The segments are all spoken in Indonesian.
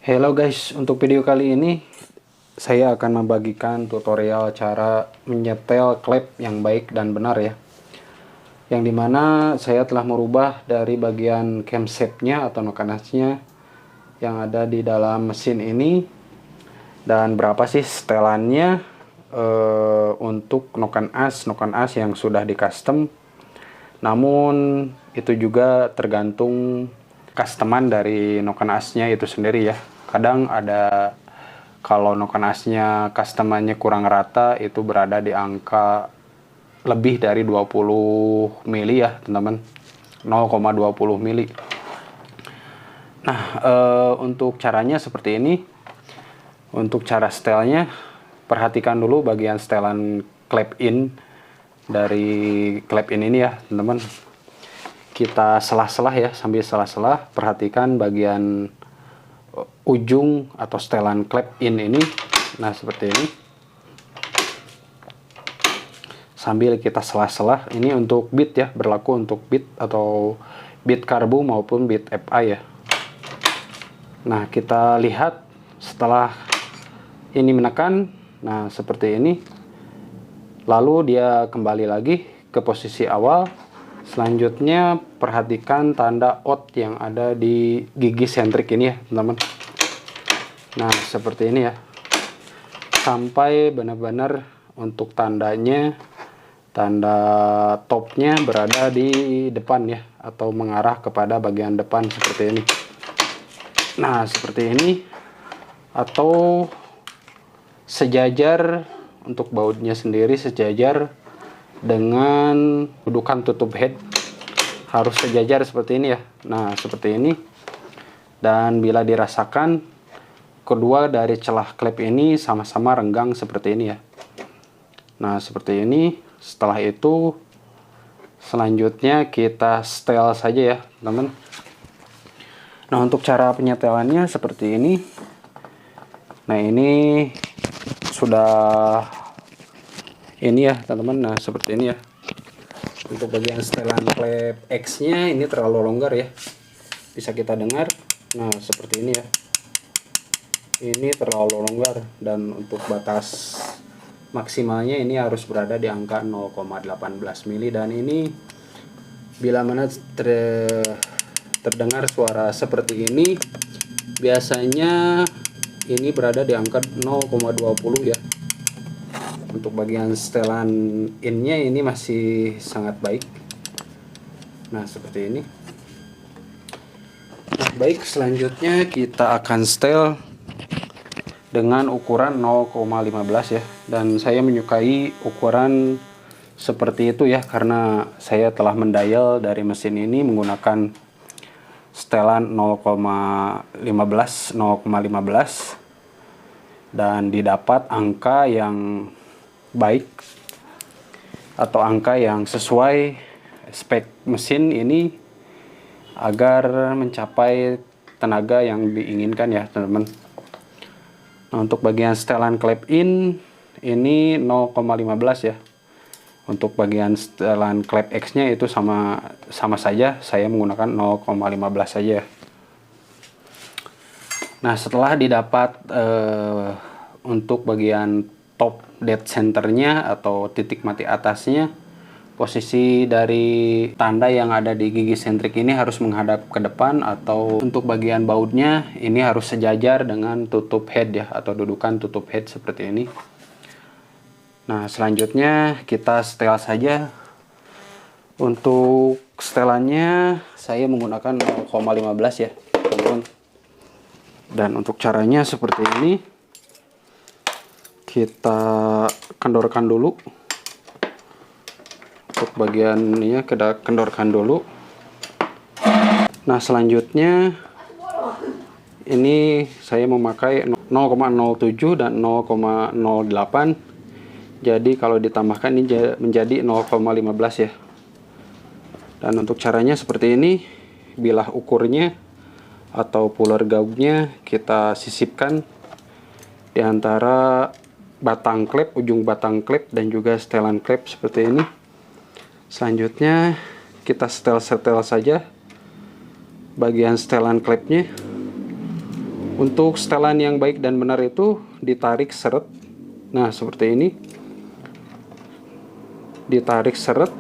Hello guys, untuk video kali ini saya akan membagikan tutorial cara menyetel klep yang baik dan benar ya. Yang dimana saya telah merubah dari bagian camshaftnya atau noken asnya yang ada di dalam mesin ini. Dan berapa sih setelannya untuk noken as yang sudah di custom. Namun itu juga tergantung customan dari noken asnya itu sendiri ya. Kadang ada kalau noken asnya customannya kurang rata, itu berada di angka lebih dari 20 mili ya teman-teman, 0,20 mili. Nah untuk caranya seperti ini. Untuk cara setelnya, perhatikan dulu bagian setelan klep in dari klep in ini ya teman-teman. Kita selah-selah ya, sambil selah-selah perhatikan bagian ujung atau setelan klep in ini. Nah seperti ini, sambil kita selah-selah. Ini untuk bit ya, berlaku untuk bit atau bit karbu maupun bit FI ya. Nah kita lihat setelah ini menekan, nah seperti ini, lalu dia kembali lagi ke posisi awal. Selanjutnya perhatikan tanda out yang ada di gigi sentrik ini ya teman-teman. Nah seperti ini ya, sampai benar-benar untuk tandanya, tanda topnya berada di depan ya, atau mengarah kepada bagian depan seperti ini. Nah seperti ini, atau sejajar untuk bautnya sendiri, sejajar dengan dudukan tutup head, harus sejajar seperti ini ya. Nah seperti ini. Dan bila dirasakan kedua dari celah klep ini sama-sama renggang seperti ini ya. Nah seperti ini. Setelah itu selanjutnya kita setel saja ya teman-teman. Nah untuk cara penyetelannya seperti ini. Nah ini sudah ini ya teman-teman. Nah seperti ini ya. Untuk bagian setelan klep X nya ini terlalu longgar ya, bisa kita dengar. Nah seperti ini ya, ini terlalu longgar. Dan untuk batas maksimalnya ini harus berada di angka 0,18 mili. Dan ini bila mana terdengar suara seperti ini, biasanya ini berada di angka 0,20 ya. Untuk bagian setelan innya ini masih sangat baik. Nah seperti ini. Nah, baik, selanjutnya kita akan setel dengan ukuran 0,15 ya. Dan saya menyukai ukuran seperti itu ya, karena saya telah mendial dari mesin ini menggunakan setelan 0,15 dan didapat angka yang baik atau angka yang sesuai spek mesin ini agar mencapai tenaga yang diinginkan ya teman-teman. Nah untuk bagian setelan klep in ini 0,15 ya. Untuk bagian setelan klep X nya itu sama saja, saya menggunakan 0,15 saja. Nah setelah didapat untuk bagian top dead centernya atau titik mati atasnya, posisi dari tanda yang ada di gigi sentrik ini harus menghadap ke depan, atau untuk bagian bautnya ini harus sejajar dengan tutup head ya, atau dudukan tutup head seperti ini. Nah selanjutnya kita setel saja. Untuk setelannya saya menggunakan 0,15 ya teman-teman. Dan untuk caranya seperti ini, kita kendorkan dulu. Untuk bagian ini kita kendorkan dulu. Nah selanjutnya ini saya memakai 0,07 dan 0,08. Jadi kalau ditambahkan ini menjadi 0,15 ya. Dan untuk caranya seperti ini. Bilah ukurnya atau puller gaugnya kita sisipkan di antara batang klep, ujung batang klep dan juga setelan klep seperti ini. Selanjutnya kita setel saja bagian setelan klepnya. Untuk setelan yang baik dan benar itu ditarik seret. Nah, seperti ini. Ditarik seret,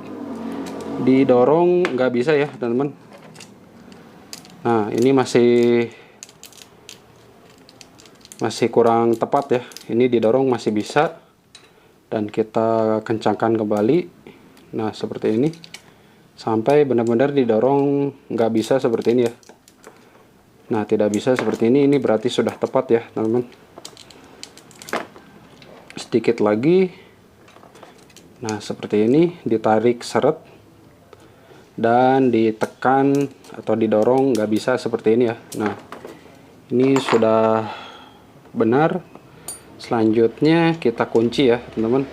didorong nggak bisa ya, teman-teman. Nah, ini masih kurang tepat ya. Ini didorong masih bisa. Dan kita kencangkan kembali. Nah, seperti ini. Sampai benar-benar didorong nggak bisa seperti ini ya. Nah, tidak bisa seperti ini berarti sudah tepat ya, teman-teman. Sedikit lagi. Nah, seperti ini, ditarik seret dan ditekan atau didorong nggak bisa seperti ini ya. Nah, ini sudah benar. Selanjutnya kita kunci ya, teman-teman.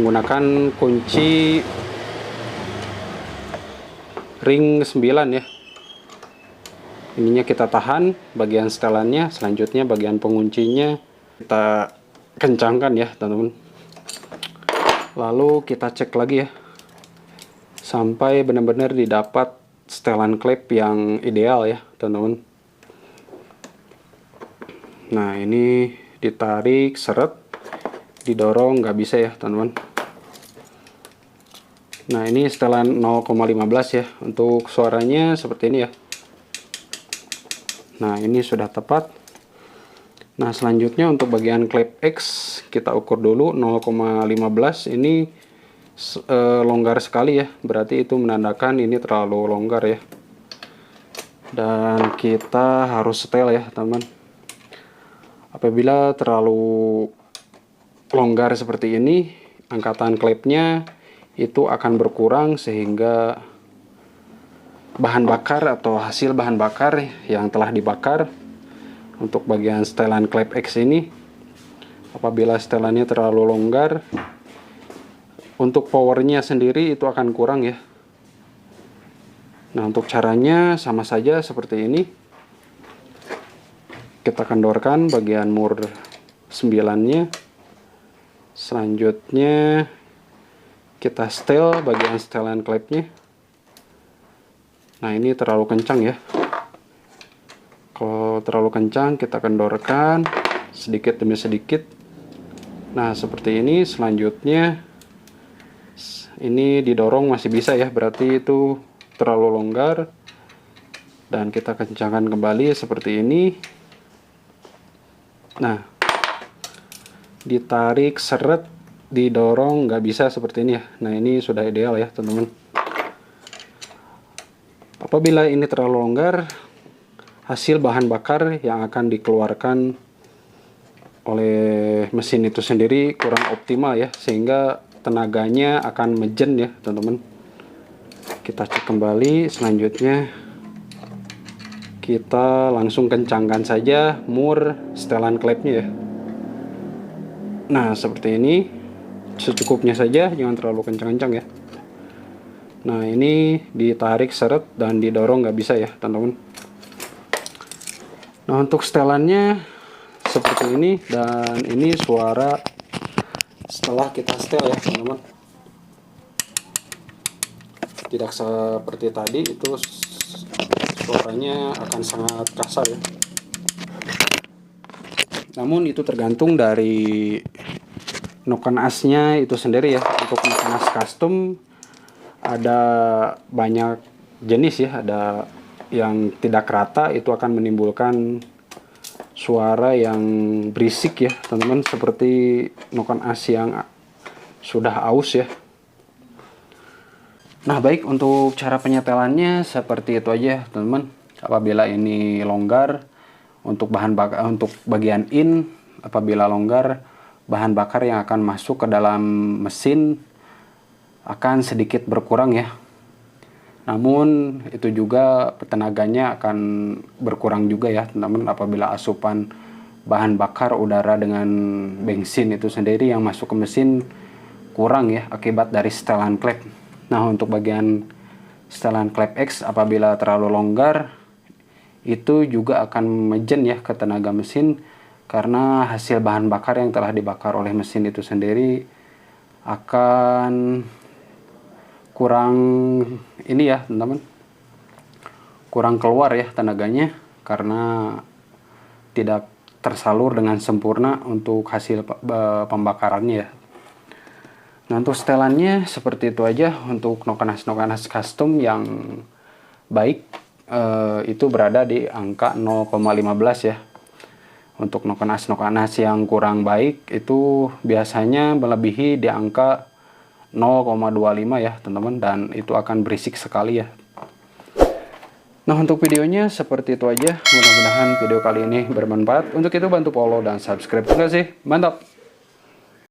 Menggunakan kunci ring 9 ya. Ininya kita tahan bagian setelannya, selanjutnya bagian penguncinya kita kencangkan ya, teman-teman. Lalu kita cek lagi ya, sampai benar-benar didapat setelan klep yang ideal ya, teman-teman. Nah, ini ditarik seret, didorong nggak bisa ya, teman-teman. Nah, ini setelan 0,15 ya. Untuk suaranya seperti ini ya. Nah, ini sudah tepat. Nah, selanjutnya untuk bagian klep X kita ukur dulu 0,15. Ini longgar sekali ya. Berarti itu menandakan ini terlalu longgar ya. Dan kita harus setel ya, teman. Apabila terlalu longgar seperti ini, angkatan klepnya itu akan berkurang sehingga bahan bakar atau hasil bahan bakar yang telah dibakar untuk bagian setelan klep X ini, apabila setelannya terlalu longgar, untuk powernya sendiri itu akan kurang ya. Nah, untuk caranya sama saja seperti ini. Kita kendorkan bagian mur 9-nya. Selanjutnya kita setel bagian setelan klepnya. Nah, ini terlalu kencang ya. Kalau terlalu kencang kita kendorkan sedikit demi sedikit. Nah, seperti ini. Selanjutnya ini didorong masih bisa ya, berarti itu terlalu longgar. Dan kita kencangkan kembali seperti ini. Nah, ditarik seret, didorong nggak bisa seperti ini ya. Nah, ini sudah ideal ya, teman-teman. Apabila ini terlalu longgar, hasil bahan bakar yang akan dikeluarkan oleh mesin itu sendiri kurang optimal ya, sehingga tenaganya akan mejen ya, teman-teman. Kita cek kembali. Selanjutnya kita langsung kencangkan saja mur setelan klepnya ya. Nah, seperti ini. Secukupnya saja, jangan terlalu kencang-kencang ya. Nah, ini ditarik seret dan didorong nggak bisa ya, teman-teman. Nah, untuk setelannya seperti ini, dan ini suara setelah kita setel ya, teman-teman. Tidak seperti tadi, itu suaranya akan sangat kasar ya. Namun itu tergantung dari noken asnya itu sendiri ya. Untuk noken as custom ada banyak jenis ya, ada yang tidak rata, itu akan menimbulkan suara yang berisik ya, teman-teman, seperti noken as yang sudah aus ya. Nah, baik, untuk cara penyetelannya seperti itu aja, teman-teman. Apabila ini longgar, untuk bahan bakar, untuk bagian in, apabila longgar, bahan bakar yang akan masuk ke dalam mesin akan sedikit berkurang ya. Namun itu juga tenaganya akan berkurang juga ya, teman-teman, apabila asupan bahan bakar udara dengan bensin itu sendiri yang masuk ke mesin kurang ya, akibat dari setelan klep. Nah, untuk bagian setelan klep X apabila terlalu longgar, itu juga akan mejen ya ke tenaga mesin, karena hasil bahan bakar yang telah dibakar oleh mesin itu sendiri akan kurang ini ya, teman-teman, kurang keluar ya tenaganya, karena tidak tersalur dengan sempurna untuk hasil pembakarannya ya. Nah, untuk setelannya seperti itu aja. Untuk Nokonas custom yang baik itu berada di angka 0,15 ya. Untuk Nokonas yang kurang baik itu biasanya melebihi di angka 0,25 ya teman-teman, dan itu akan berisik sekali ya. Nah, untuk videonya seperti itu aja. Mudah-mudahan video kali ini bermanfaat. Untuk itu bantu follow dan subscribe juga sih. Mantap!